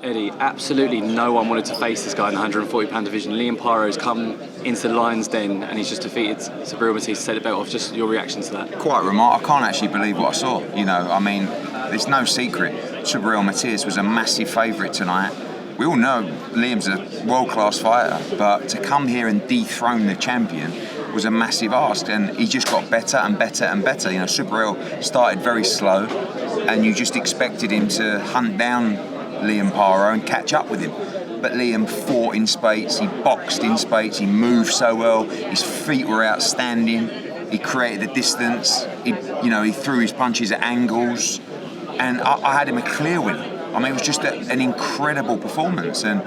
Eddie, absolutely no one wanted to face this guy in the 140-pound division. Liam Paro's come into the Lion's Den and he's just defeated Subriel Matias to take the belt off. Just your reaction to that? Quite remarkable. I can't actually believe what I saw. You know, I mean, there's no secret. Subriel Matias was a massive favourite tonight. We all know Liam's a world-class fighter, but to come here and dethrone the champion was a massive ask, and he just got better and better and better. You know, Subriel started very slow, and you just expected him to hunt down Liam Paro and catch up with him. But Liam fought in spates, he boxed in spates, he moved so well, his feet were outstanding, he created the distance, he threw his punches at angles, and I had him a clear winner. I mean, it was just an incredible performance, and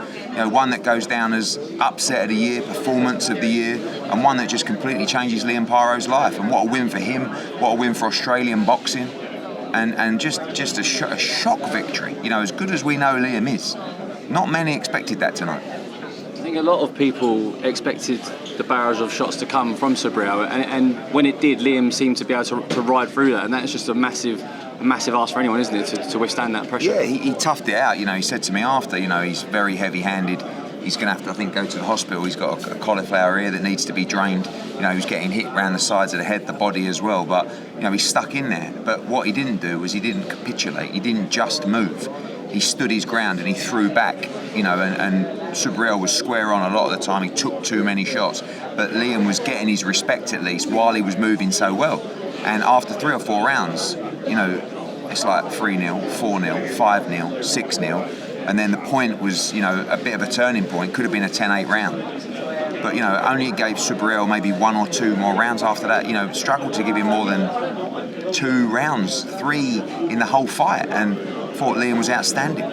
one that goes down as upset of the year, performance of the year, and one that just completely changes Liam Paro's life. And what a win for him! What a win for Australian boxing, and just a shock victory. You know, as good as we know Liam is, not many expected that tonight. I think a lot of people expected the barrage of shots to come from Subriel, and when it did, Liam seemed to be able to ride through that, and that's just a massive ask for anyone, isn't it, to withstand that pressure? Yeah, he toughed it out. You know, he said to me after, he's very heavy-handed. He's going to have to, I think, go to the hospital. He's got a cauliflower ear that needs to be drained. He was getting hit around the sides of the head, the body as well. But, he's stuck in there. But what he didn't do was he didn't capitulate. He didn't just move. He stood his ground and he threw back, and Subriel was square on a lot of the time. He took too many shots. But Liam was getting his respect at least while he was moving so well. And after 3 or 4 rounds, it's like 3-0, 4-0, 5-0, 6-0. And then the point was, a bit of a turning point. Could have been a 10-8 round. But, only it gave Subriel maybe 1 or 2 more rounds after that. Struggled to give him more than 2 rounds, 3 in the whole fight. And thought Liam was outstanding.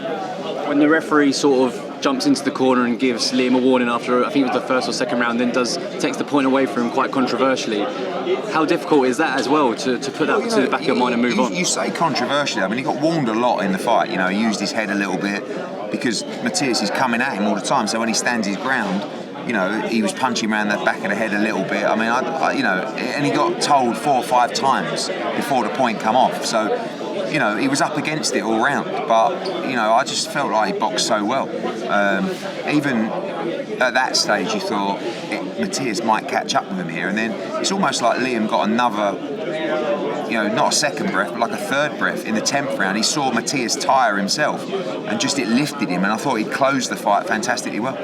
When the referee sort of jumps into the corner and gives Liam a warning after, I think it was the first or second round, then takes the point away from him quite controversially. How difficult is that as well, to put that to the back of your mind and move on? You say controversially, I mean, he got warned a lot in the fight. He used his head a little bit because Matias is coming at him all the time, so when he stands his ground, he was punching around the back of the head a little bit. I mean, and he got told 4 or 5 times before the point come off, so he was up against it all round, but I just felt like he boxed so well. Even at that stage, you thought Matias might catch up with him here, and then it's almost like Liam got another, not a second breath, but like a third breath in the 10th round. He saw Matias tire himself, and just it lifted him, and I thought he closed the fight fantastically well.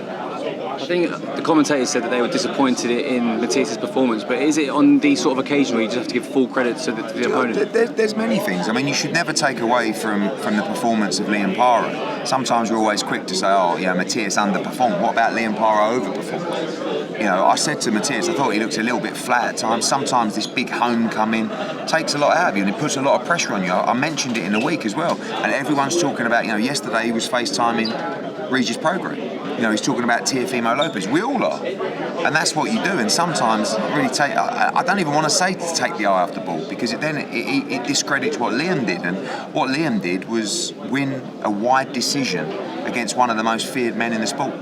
I think the commentators said that they were disappointed in Matias' performance, but is it on these sort of occasions where you just have to give full credit to the opponent? There's many things. I mean, you should never take away from the performance of Liam Paro. Sometimes we're always quick to say, Matias underperformed. What about Liam Paro overperformed? I said to Matias, I thought he looked a little bit flat at times. Sometimes this big homecoming takes a lot out of you and it puts a lot of pressure on you. I mentioned it in the week as well. And everyone's talking about, yesterday he was FaceTiming Regis Prograis. He's talking about Teofimo Lopez. We all are. And that's what you do. And sometimes really I don't even want to say to take the eye off the ball, because it discredits what Liam did. And what Liam did was win a wide decision against one of the most feared men in the sport.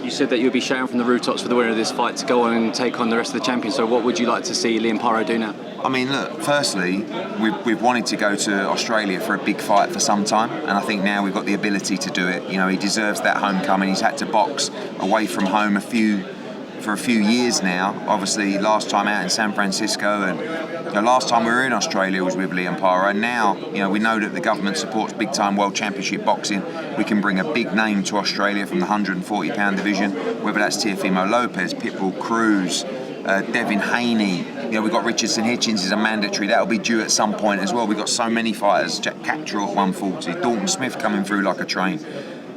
You said that you'll be shouting from the rooftops for the winner of this fight to go on and take on the rest of the champions. So what would you like to see Liam Paro do now? I mean, look, firstly, we've wanted to go to Australia for a big fight for some time, and I think now we've got the ability to do it. He deserves that homecoming. He's had to box away from home for a few years now. Obviously, last time out in San Francisco, and last time we were in Australia was with Liam Paro. And now, we know that the government supports big-time World Championship boxing. We can bring a big name to Australia from the 140-pound division, whether that's Teofimo Lopez, Pitbull Cruz, Devin Haney. We've got Richardson Hitchens is a mandatory. That'll be due at some point as well. We've got so many fighters. Jack Catterall at 140. Dalton Smith coming through like a train.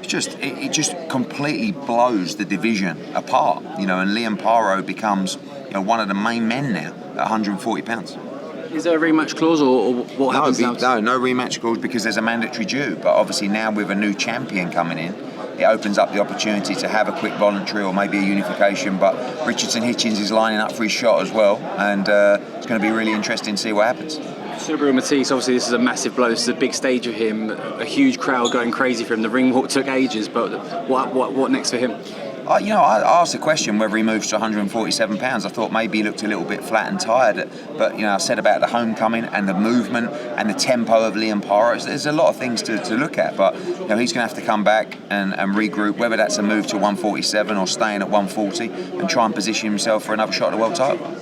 It just completely blows the division apart. And Liam Paro becomes one of the main men now at 140 pounds. Is there a rematch clause, or what happens now? No rematch clause, because there's a mandatory due. But obviously now with a new champion coming in, it opens up the opportunity to have a quick voluntary or maybe a unification. But Richardson Hitchens is lining up for his shot as well, and it's going to be really interesting to see what happens. Subriel Matias, obviously this is a massive blow. This is a big stage for him, a huge crowd going crazy for him. The ring walk took ages, but what next for him? I asked the question whether he moves to 147 pounds. I thought maybe he looked a little bit flat and tired, but I said about the homecoming and the movement and the tempo of Liam Paro. There's a lot of things to look at, but he's going to have to come back and regroup, whether that's a move to 147 or staying at 140 and try and position himself for another shot at the world title.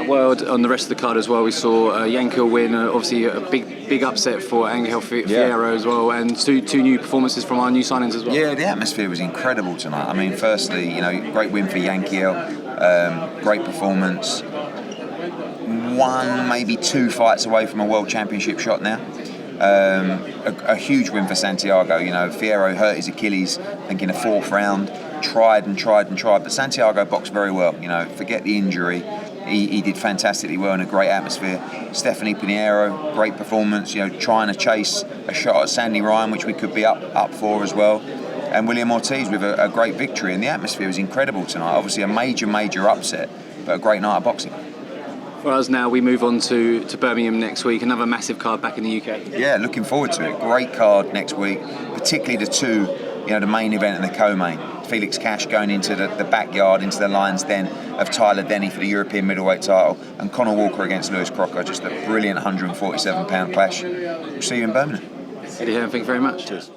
Well, on the rest of the card as well, we saw Yankel win, obviously a big upset for Angel Fierro as well, and two new performances from our new signings as well. Yeah, the atmosphere was incredible tonight. I mean, firstly, great win for Yankel, great performance. One, maybe two fights away from a world championship shot now. A huge win for Santiago. Fierro hurt his Achilles, I think in the 4th round. Tried, but Santiago boxed very well. Forget the injury. He did fantastically well in a great atmosphere. Stephanie Pinheiro, great performance, trying to chase a shot at Sandy Ryan, which we could be up for as well. And William Ortiz with a great victory. And the atmosphere was incredible tonight. Obviously a major upset, but a great night of boxing. For us now, we move on to Birmingham next week, another massive card back in the UK. Yeah, looking forward to it. Great card next week, particularly the two, the main event and the co-main. Felix Cash going into the backyard, into the lion's den of Tyler Denny for the European middleweight title, and Conor Walker against Lewis Crocker. Just a brilliant 147-pound clash. We'll see you in Birmingham. Eddie Hearn, thank you very much. Cheers.